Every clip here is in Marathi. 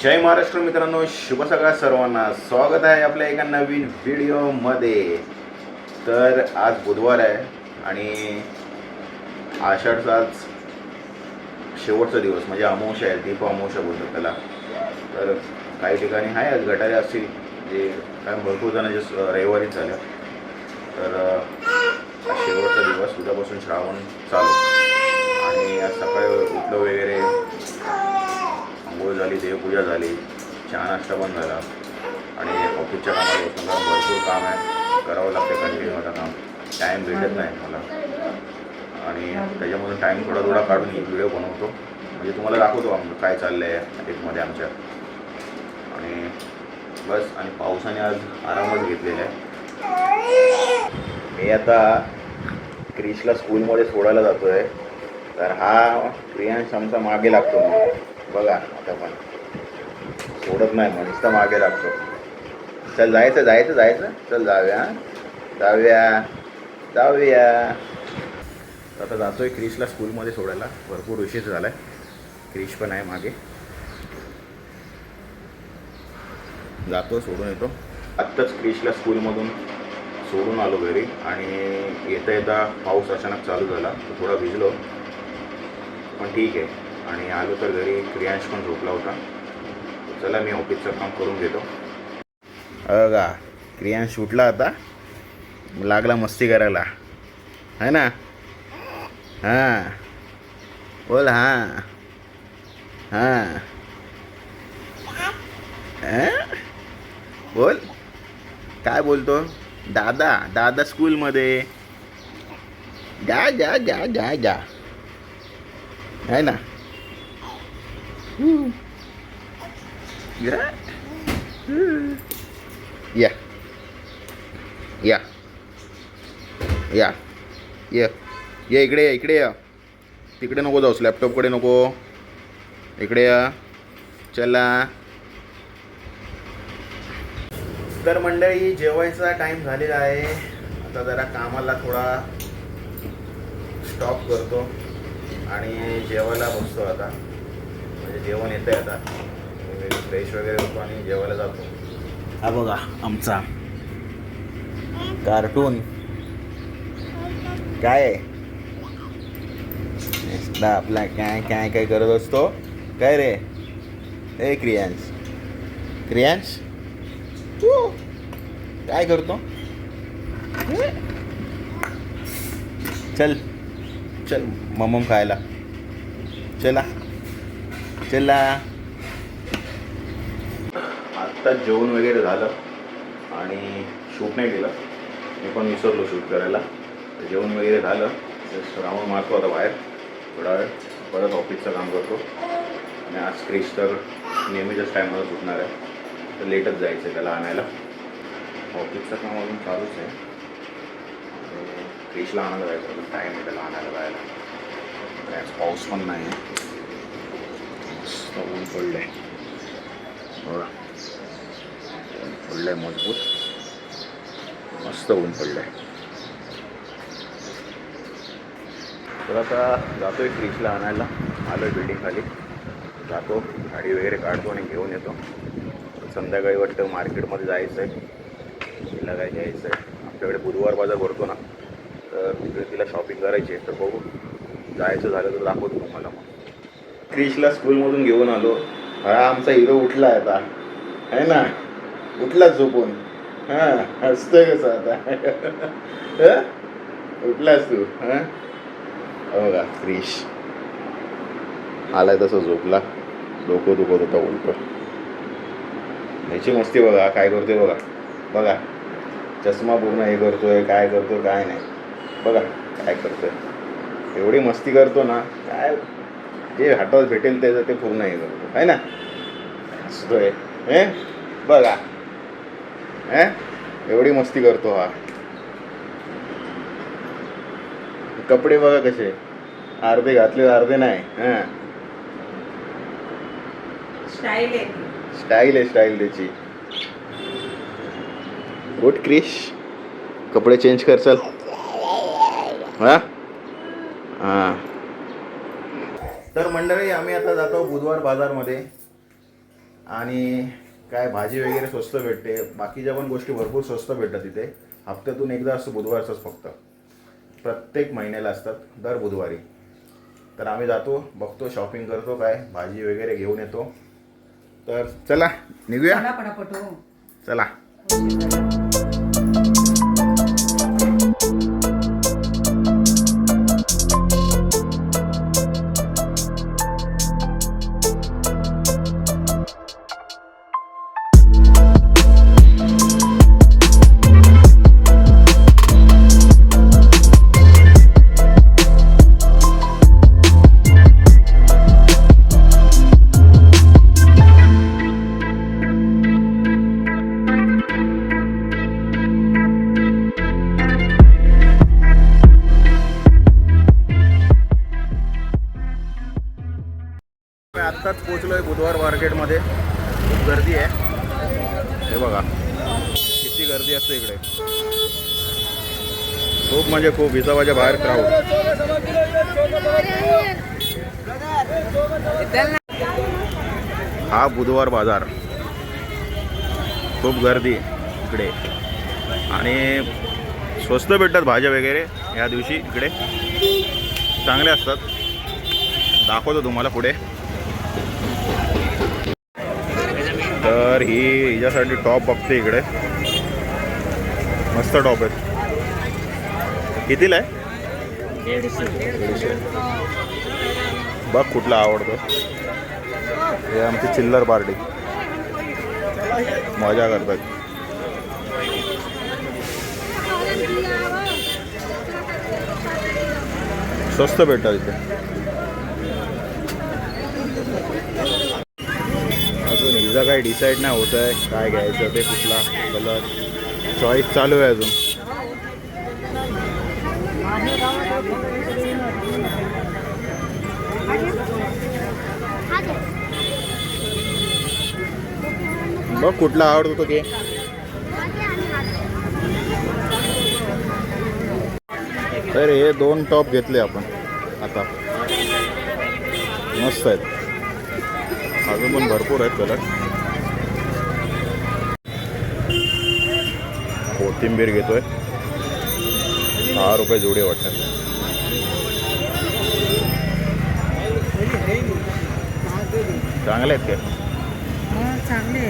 जय महाराष्ट्र मित्रांनो, शुभ सकाळ सर्वांना. स्वागत आहे आपल्या एका नवीन व्हिडिओमध्ये. तर आज बुधवार आहे आणि आषाढचा आज शेवटचा दिवस म्हणजे अमावस्या आहे, दीप अमावस्या बोलतात त्याला. तर काही ठिकाणी आहे आज गटारे असतील जे काय भरपूर जण जे रविवारीच झालं. तर आज शेवटचा दिवस, उद्यापासून श्रावण चालू आणि आज सकाळी उठलं वगैरे, आंघोळ झाली, देवपूजा झाली, चहा नाश्ता पण झाला आणि ऑफिसच्या कामाला बसून कारण भरपूर काम आहे, करावं लागतं कंटिन्यू. आता काम टाईम भेटत नाही मला आणि त्याच्यामधून टाईम थोडा काढून व्हिडिओ बनवतो म्हणजे तुम्हाला दाखवतो काय चाललं आहे ट्रिपमध्ये आमच्या. आणि बस, आणि पावसाने आज आरामच घेतलेला आहे. मी आता क्रिशला स्कूलमध्ये सोडायला जातो आहे. तर हा प्रियांश आमचा मागे लागतो, मग बघा आता पण सोडत नाही, मग नुसता मागे लागतो. चल जायचं, चल जाऊया. आता जातोय क्रिशला स्कूलमध्ये सोडायला. भरपूर उशीर झाला आहे, क्रिश पण आहे मागे. जातो, सोडून येतो. आत्ताच क्रिशला स्कूलमधून सोडून आलो घरी आणि येता पाऊस अचानक चालू झाला, तर थोडा भिजलो पण ठीक आहे. आणि आलो तर घरी क्रियांश पण झोपला होता. चला मी ऑफिसचं काम करून घेतो. बघा क्रियांश उठला आता, लागला मस्ती करायला, है ना. हां बोल, हां बोल, काय बोलतो. दादा स्कूलमध्ये जा है ना. या इकडे या. तिकडे नको जाऊस, लॅपटॉपकडे नको, इकडे या. चला. तर मंडळी, जेवायचा टाईम झालेला आहे. आता जरा कामाला थोडा स्टॉप करतो आणि जेवायला बसतो आता. म्हणजे जेवण येतं आहे आता, फ्रेश वगैरे होतो आणि जेवायला जातो. हा बघा आमचा कार्टून काय आहे आपला, काय करत असतो. काय रे ए क्रियांश काय करतो. चल मम्मम खायला. चला. आत्ता जेवण वगैरे झालं आणि शूट नाही केलं, मी पण विसरलो शूट करायला. तर जेवण वगैरे झालं, राऊंड मारतो आता बाहेर थोडा वेळ, परत ऑफिसचं काम करतो. आणि आज क्रिश तर नेहमीच्याच टायमाला सुटणार आहे, तर लेटच जायचं आहे त्याला आणायला. ऑफिसचं काम अजून चालूच आहे. क्रिशला आणायला जायचं, टाईम आहे त्याला आणायला जायला. आज पाऊस पण नाही आहे, ऊन पडलं आहे बघा, ऊन पडलं आहे मजबूत, मस्त ऊन पडलं आहे. तर आता जातो आहे क्रिशला आणायला. आलो आहे बिल्डिंग खाली, जातो, गाडी वगैरे काढतो आणि घेऊन येतो. संध्याकाळी वाटतं मार्केटमध्ये जायचं आहे, तिला काय घ्यायचं आहे. आमच्याकडे बुधवार बाजार भरतो ना, तर तिकडे तिला शॉपिंग करायची आहे. तर बघू, जायचं झालं तर दाखवतो तुम्हाला. मग क्रिशला स्कूलमधून घेऊन आलो. हा आमचा हिरो उठला आहे आता, है ना. उठलाच झोपून. हां हसतोय कसं आता. उठलास तू. बघा क्रिश आलाय तसं झोपला, डोकं दुखत होता उलट. ह्याची मस्ती बघा काय करतोय, बघा चष्मा पूर्ण हे करतोय, काय करतोय काय नाही, बघा काय करतोय. एवढी मस्ती करतो ना, काय जे हातात भेटेल त्याचं ते पूर्ण हे करतो, आहे ना. हसतोय बघा, एवढी मस्ती करतो हा. कपडे बघा कसे, अर्धे घातले अर्धे नाही. स्टाईल आहे त्याची. उठ क्रिश, कपडे चेंज कर चल. हां तर मंडळी, आम्ही आता जातो बुधवार बाजारमध्ये. आणि काय भाजी वगैरे स्वस्त भेटते, बाकीच्या पण गोष्टी भरपूर स्वस्त भेटतात तिथे. हप्त्यातून एकदा असतं, बुधवारचंच फक्त. प्रत्येक महिन्याला असतात, दर बुधवारी. तर आम्ही जातो, बघतो, शॉपिंग करतो, काय भाजी वगैरे घेऊन येतो. तर चला निघूया. चला. आत्ताच पोचलोय बुधवार मार्केटमध्ये. खूप गर्दी आहे, हे बघा किती गर्दी असते इकडे. खूप म्हणजे खूप, हिसाबाच्या बाहेर क्राऊड. हा बुधवार बाजार, खूप गर्दी इकडे. आणि स्वस्त भेटतात भाज्या वगैरे ह्या दिवशी इकडे, चांगले असतात. दाखवतो तुम्हाला पुढे. तर ही हिच्यासाठी टॉप बघते इकडे, मस्त टॉप आहेत. कितीला आहे? 150. बघ कुठला आवडतो. हे आमची चिल्लर पार्टी मजा करतात. स्वस्त भेटतात इथे. अजून हिचा काही डिसाईड नाही होत आहे काय घ्यायचं ते, कुठला कलर. चॉईस चालू आहे अजून. बघ कुठला आवडतो तो घे. तर हे 2 टॉप घेतले आपण आता, मस्त आहेत. अजून पण भरपूर आहेत कलर. कोथिंबीर घेतोय, 6 रुपये जोडी वाटतात. चांगले आहेत काय?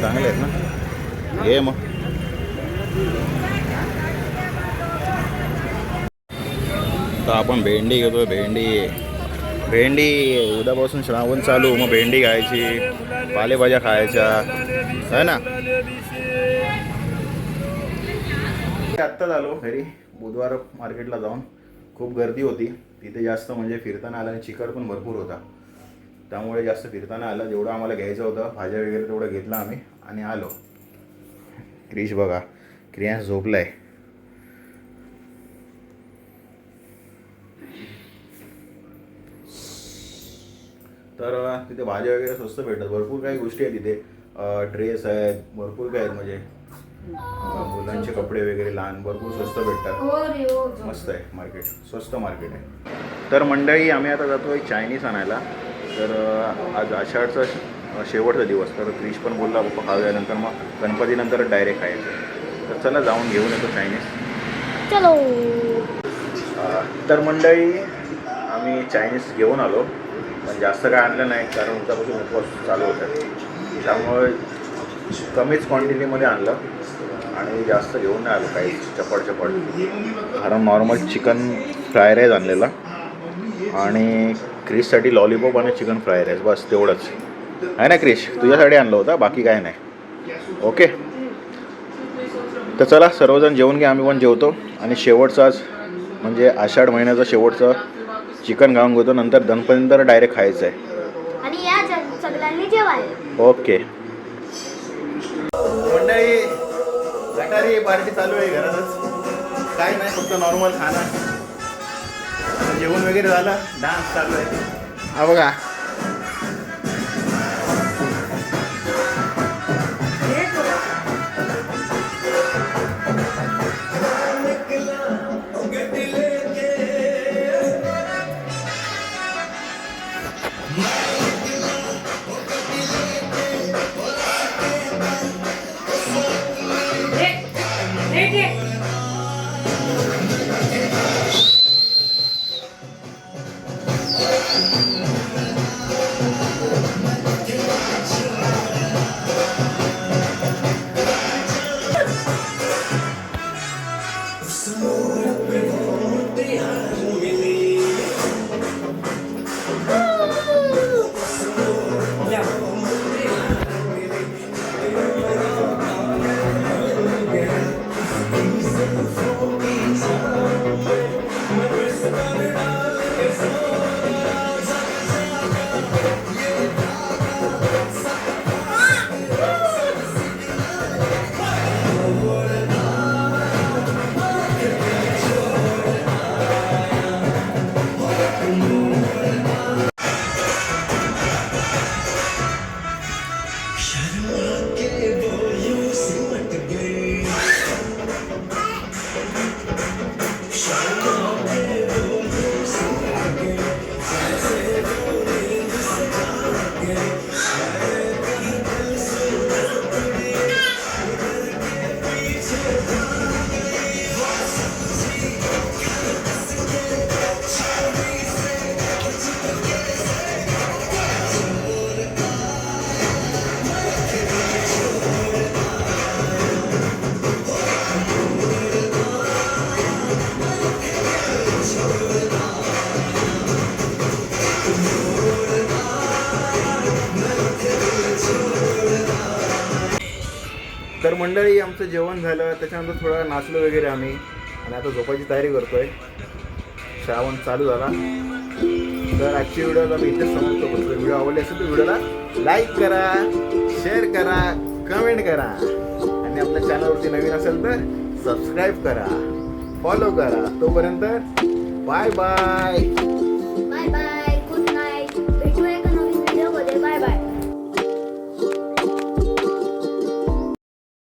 चांगले आहेत ना, घे मग. तर आपण भेंडी घेतोय. भेंडी उद्यापासून श्रावण चालू, मग भेंडी खायची, पालेभाज्या खायच्या आहे ना. आत्ता झालो घरी बुधवार मार्केटला जाऊन. खूप गर्दी होती तिथे, जास्त म्हणजे फिरताना आलं. आणि चिकट पण भरपूर होता, त्यामुळे जास्त फिरताना आलं. जेवढं आम्हाला घ्यायचं होतं भाज्या वगैरे तेवढं घेतलं आम्ही आणि आलो. क्रिश बघा, क्रियांश झोपलाय. तर तिथे भाज्या वगैरे स्वस्त भेटतात. भरपूर काही गोष्टी आहेत तिथे. ड्रेस आहेत, भरपूर काय आहेत. म्हणजे मुलांचे कपडे वगैरे लहान, भरपूर स्वस्त भेटतात. मस्त आहे मार्केट, स्वस्त मार्केट आहे. तर मंडळी आम्ही आता जातो एक चायनीज आणायला. तर आज आषाढचा शेवटचा दिवस. तर क्रिश पण बोलला पप्पा खाऊया, नंतर मग गणपतीनंतर डायरेक्ट खायचं. तर चला जाऊन घेऊन येतो चायनीज. चलो. तर मंडळी आम्ही चायनीज घेऊन आलो, पण जास्त काय आणलं नाही कारण उद्यापासून उपवास चालू होतात. त्यामुळे कमीच क्वांटिटीमध्ये आणलं आणि जास्त घेऊन नाही आलो काही चपड. कारण नॉर्मल चिकन फ्राय राईस आणलेला आणि क्रिशसाठी लॉलीपॉप आणि चिकन फ्राय राईस, बस तेवढंच आहे ना. क्रिश तुझ्यासाठी आणलं होतं, बाकी काय नाही. ओके. तर चला सर्वजण जेवून घ्या, आम्ही पण जेवतो. आणि शेवटचाच म्हणजे आषाढ महिन्याचा शेवटचा चिकन खाऊन घेतो, नंतर गणपतीनंतर डायरेक्ट खायचं आहे. आणि या सगळ्यांनी जेवायला. ओके. मंडळी गटारी पार्टी चालू आहे घरातच, काय नाही, फक्त नॉर्मल खाणं. जेवण वगैरे झालं, डान्स चालू आहे. हा बघा. तर मंडळी आमचं जेवण झालं, त्याच्यानंतर थोडं नाचलो वगैरे आम्ही आणि आता झोपायची तयारी करतोय. श्रावण चालू झाला. तर आजची व्हिडिओला मी इथेच समाप्त करतो. व्हिडिओ आवडली असेल तर व्हिडिओला लाईक करा, शेअर करा, कमेंट करा आणि आपल्या चॅनलवरती नवीन असेल तर सबस्क्राईब करा, फॉलो करा. तोपर्यंत बाय बाय. Bye bye.